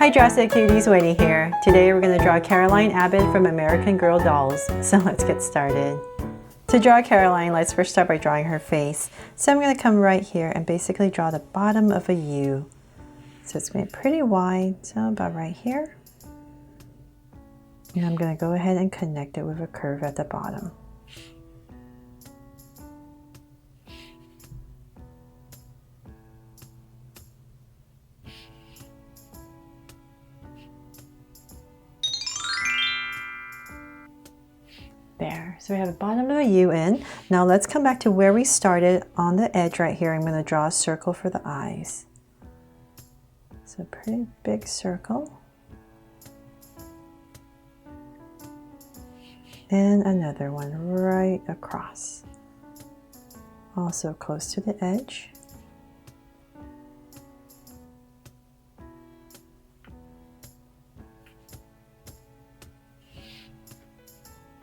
Hi Drastic Cuties, Wendy here. Today we're going to draw Caroline Abbott from American Girl Dolls. So let's get started. To draw Caroline, let's first start by drawing her face. So I'm going to come right here and basically draw the bottom of a U. So it's going to be pretty wide, so about right here. And I'm going to go ahead and connect it with a curve at the bottom. There, so we have the bottom of a U in. Now let's come back to where we started on the edge right here. I'm going to draw a circle for the eyes. It's a pretty big circle. And another one right across. Also close to the edge.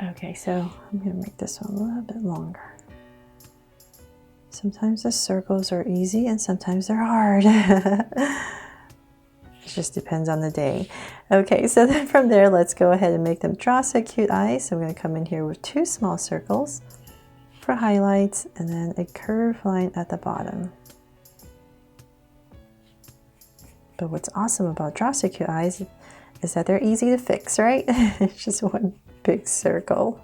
Okay, so I'm going to make this one a little bit longer. Sometimes the circles are easy and sometimes they're hard. It just depends on the day. Okay, so then from there, let's go ahead and make them draw so cute eyes. So I'm going to come in here with two small circles for highlights and then a curved line at the bottom. But what's awesome about draw so cute eyes is that they're easy to fix, right? It's just one big circle.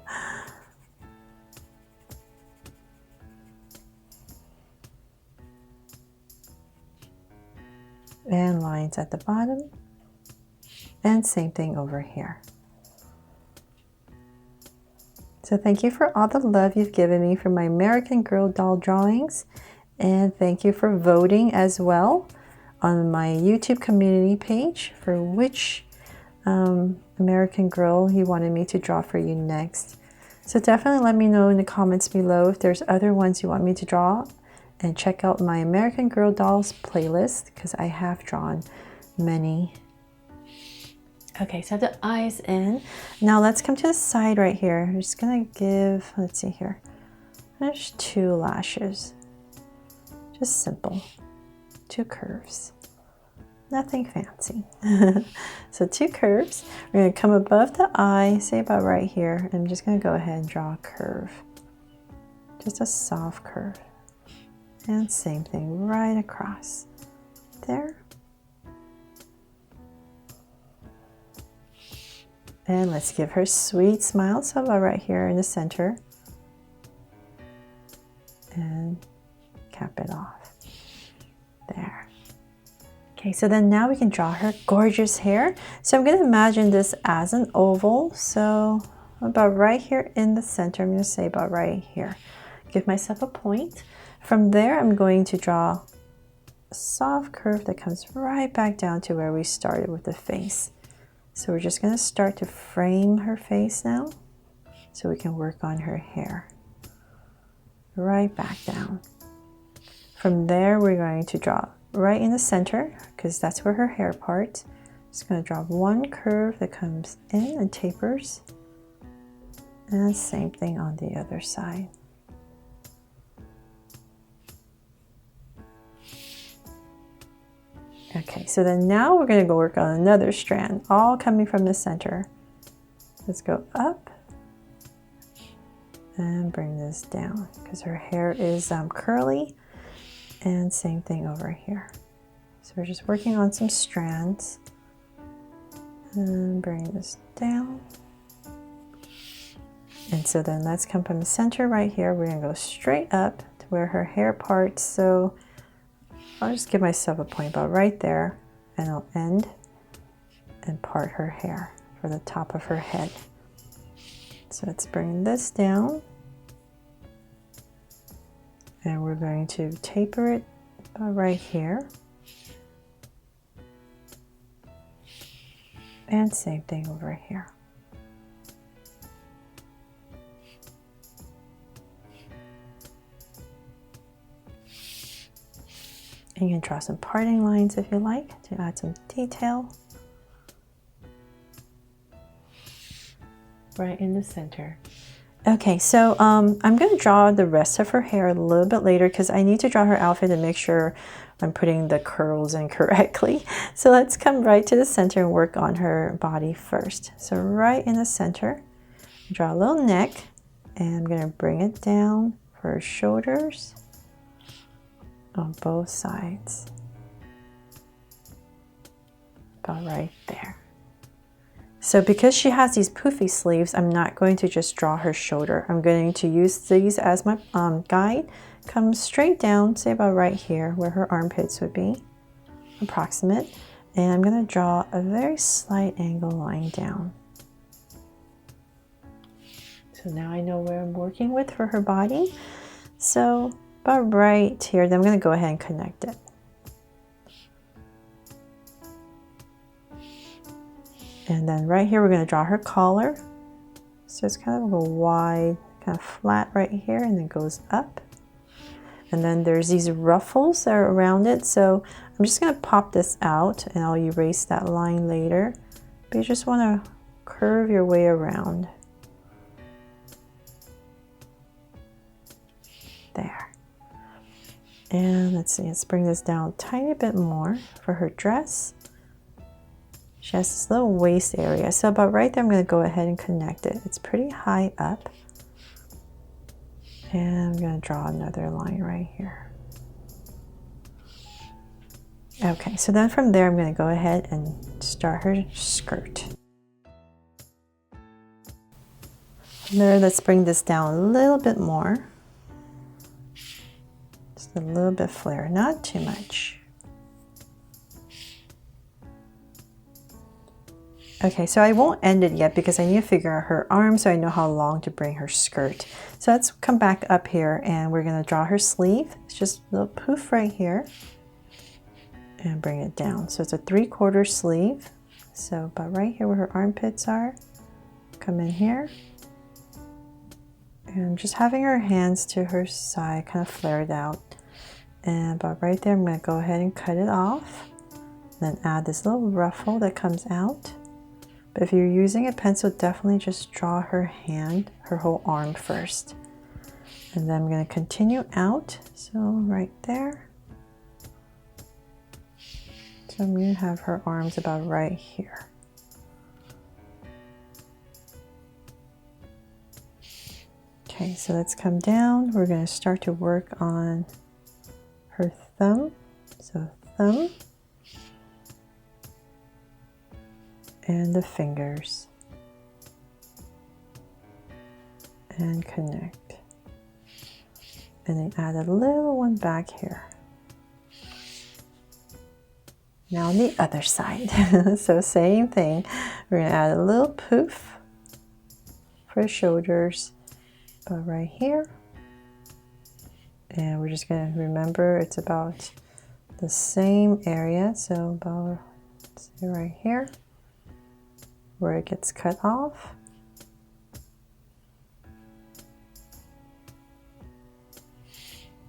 And lines at the bottom. And same thing over here. So thank you for all the love you've given me for my American Girl doll drawings. And thank you for voting as well on my YouTube community page for which American Girl you wanted me to draw for you next. So definitely let me know in the comments below if there's other ones you want me to draw, and check out my American Girl Dolls playlist because I have drawn many. Okay, so I have the eyes in. Now let's come to the side right here. I'm just gonna give, let's see here, there's two lashes, just simple, two curves. Nothing fancy. So two curves. We're going to come above the eye, say about right here. I'm just going to go ahead and draw a curve. Just a soft curve. And same thing right across. There. And let's give her a sweet smile. So about right here in the center. And cap it off. There. Okay, so then now we can draw her gorgeous hair. So I'm going to imagine this as an oval. So about right here in the center, I'm going to say about right here. Give myself a point. From there, I'm going to draw a soft curve that comes right back down to where we started with the face. So we're just going to start to frame her face now so we can work on her hair. Right back down. From there, we're going to draw right in the center because that's where her hair part. Just going to draw one curve that comes in and tapers, and same thing on the other side. Okay, so then now we're going to go work on another strand, all coming from the center. Let's go up and bring this down because her hair is curly. And same thing over here. So we're just working on some strands. And bring this down. And so then let's come from the center right here. We're going to go straight up to where her hair parts. So I'll just give myself a point about right there. And I'll end and part her hair for the top of her head. So let's bring this down. And we're going to taper it about right here. And same thing over here. And you can draw some parting lines if you like to add some detail. Right in the center. Okay, so I'm going to draw the rest of her hair a little bit later because I need to draw her outfit to make sure I'm putting the curls in correctly. So let's come right to the center and work on her body first. So right in the center, draw a little neck, and I'm going to bring it down for her shoulders on both sides. About right there. So because she has these poofy sleeves, I'm not going to just draw her shoulder. I'm going to use these as my guide. Come straight down, say about right here where her armpits would be, approximate. And I'm going to draw a very slight angle line down. So now I know where I'm working with for her body. So about right here, then I'm going to go ahead and connect it. And then right here, we're going to draw her collar. So it's kind of a wide, kind of flat right here, and then goes up. And then there's these ruffles that are around it. So I'm just going to pop this out, and I'll erase that line later. But you just want to curve your way around. There. And let's see, let's bring this down a tiny bit more for her dress. She has this little waist area. So about right there, I'm going to go ahead and connect it. It's pretty high up. And I'm going to draw another line right here. Okay, so then from there, I'm going to go ahead and start her skirt. From there, let's bring this down a little bit more. Just a little bit flare, not too much. Okay, so I won't end it yet because I need to figure out her arm so I know how long to bring her skirt. So let's come back up here and we're going to draw her sleeve. It's just a little poof right here and bring it down. So it's a 3/4 sleeve. So about right here where her armpits are, come in here. And just having her hands to her side, kind of flared out. And about right there, I'm going to go ahead and cut it off. Then add this little ruffle that comes out. But if you're using a pencil, definitely just draw her hand, her whole arm first. And then I'm going to continue out. So right there. So I'm going to have her arms about right here. Okay, so let's come down. We're going to start to work on her thumb. So thumb. And the fingers, and connect, and then add a little one back here. Now on the other side, so same thing, we're going to add a little poof for shoulders, about right here, and we're just going to remember it's about the same area, so about, let's see, right here, where it gets cut off.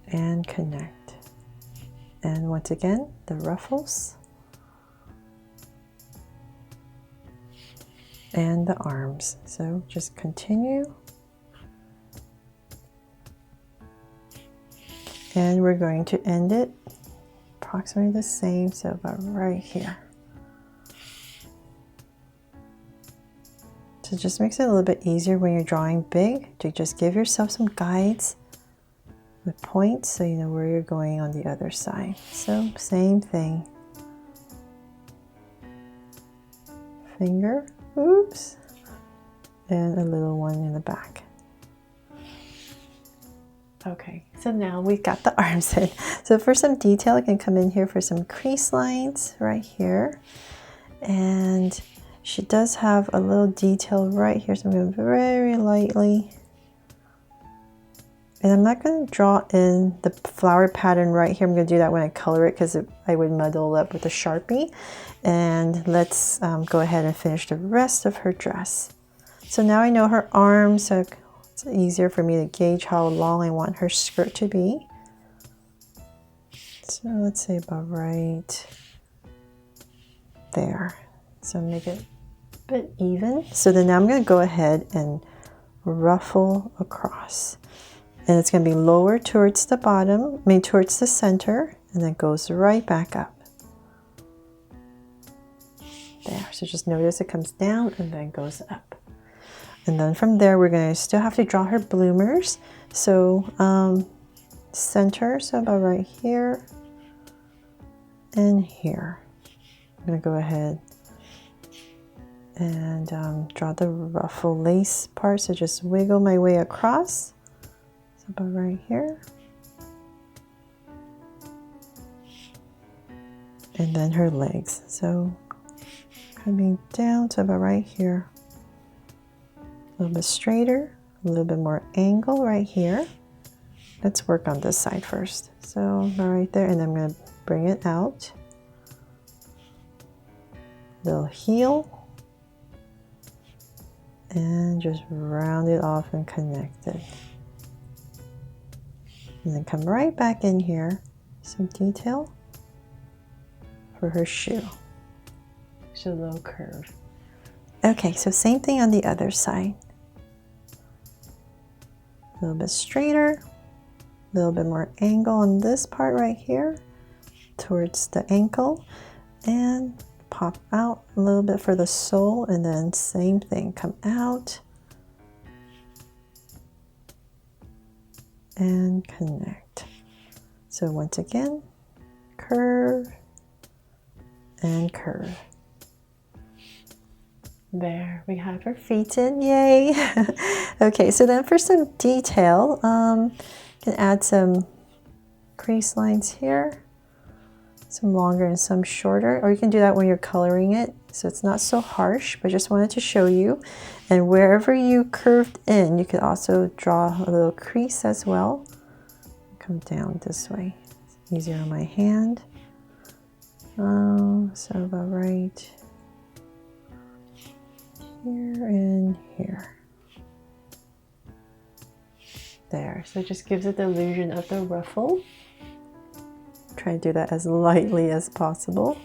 And connect. And once again, the ruffles. And the arms. So just continue. And we're going to end it approximately the same, so about right here. So it just makes it a little bit easier when you're drawing big to just give yourself some guides with points so you know where you're going on the other side. So same thing. Finger, oops, and a little one in the back. Okay, so now we've got the arms in. So for some detail, I can come in here for some crease lines right here. And she does have a little detail right here, so I'm going to very lightly. And I'm not going to draw in the flower pattern right here. I'm going to do that when I color it because I would muddle up with a Sharpie. And let's go ahead and finish the rest of her dress. So now I know her arms, so it's easier for me to gauge how long I want her skirt to be. So let's say about right there. So make it a bit even. So then now I'm going to go ahead and ruffle across. And it's going to be lower towards the bottom, towards the center, and then goes right back up. There, so just notice it comes down and then goes up. And then from there, we're gonna still have to draw her bloomers. So center, so about right here and here. I'm gonna go ahead and draw the ruffle lace part. So just wiggle my way across. So about right here. And then her legs. So coming down to about right here. A little bit straighter, a little bit more angle right here. Let's work on this side first. So right there, and I'm going to bring it out. Little heel. And just round it off and connect it. And then come right back in here, some detail for her shoe. Just a little curve. Okay, so same thing on the other side. A little bit straighter, a little bit more angle on this part right here towards the ankle, and pop out a little bit for the sole, and then same thing, come out and connect. So once again, curve and curve. There, we have her feet in, yay! Okay, so then for some detail, you can add some crease lines here, some longer and some shorter, or you can do that when you're coloring it, so it's not so harsh, but just wanted to show you. And wherever you curved in, you could also draw a little crease as well. Come down this way, it's easier on my hand. So about right here and here. There, so it just gives it the illusion of the ruffle. Try to do that as lightly as possible.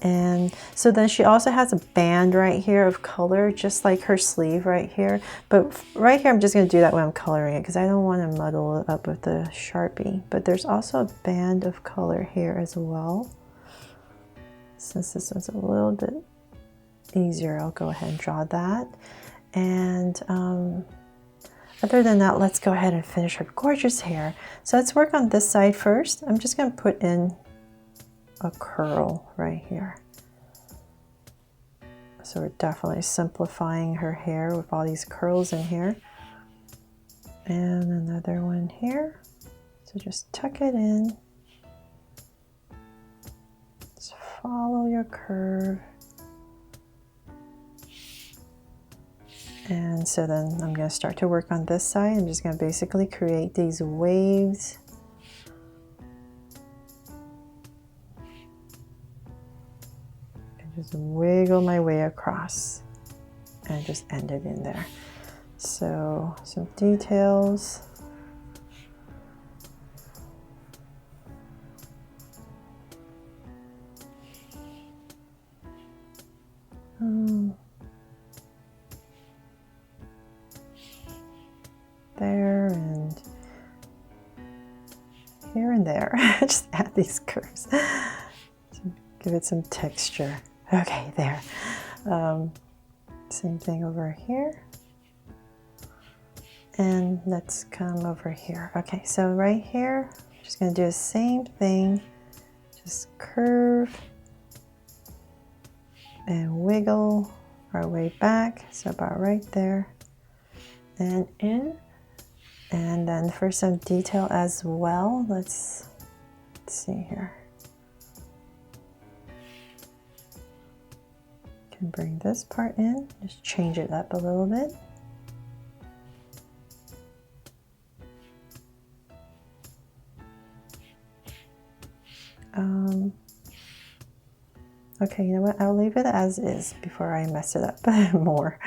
And so then she also has a band right here of color, just like her sleeve right here. But right here, I'm just going to do that when I'm coloring it because I don't want to muddle it up with the Sharpie. But there's also a band of color here as well. Since this one's a little bit easier, I'll go ahead and draw that. And other than that, let's go ahead and finish her gorgeous hair. So let's work on this side first. I'm just going to put in a curl right here. So we're definitely simplifying her hair with all these curls in here. And another one here. So just tuck it in. Just follow your curve. And so then I'm going to start to work on this side. I'm just going to basically create these waves. And just wiggle my way across and just end it in there. So some details. There and here and there. Just add these curves. Give it some texture. Okay, there. Same thing over here. And let's come over here. Okay, so right here, I'm just going to do the same thing. Just curve and wiggle our way back. So about right there and in. And then for some detail as well, let's see here. Can bring this part in, just change it up a little bit. Okay, you know what? I'll leave it as is before I mess it up more.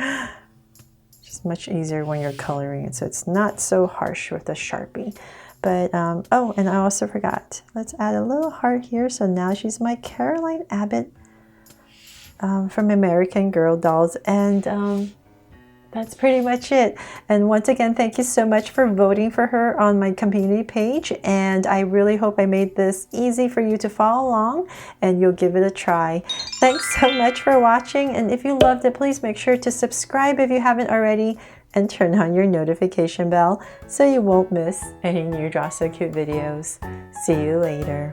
Just much easier when you're coloring it, so it's not so harsh with the Sharpie. But, oh, and I also forgot. Let's add a little heart here. So now she's my Caroline Abbott from American Girl Dolls. And That's pretty much it. And once again, thank you so much for voting for her on my community page. And I really hope I made this easy for you to follow along and you'll give it a try. Thanks so much for watching. And if you loved it, please make sure to subscribe if you haven't already and turn on your notification bell so you won't miss any new Draw So Cute videos. See you later.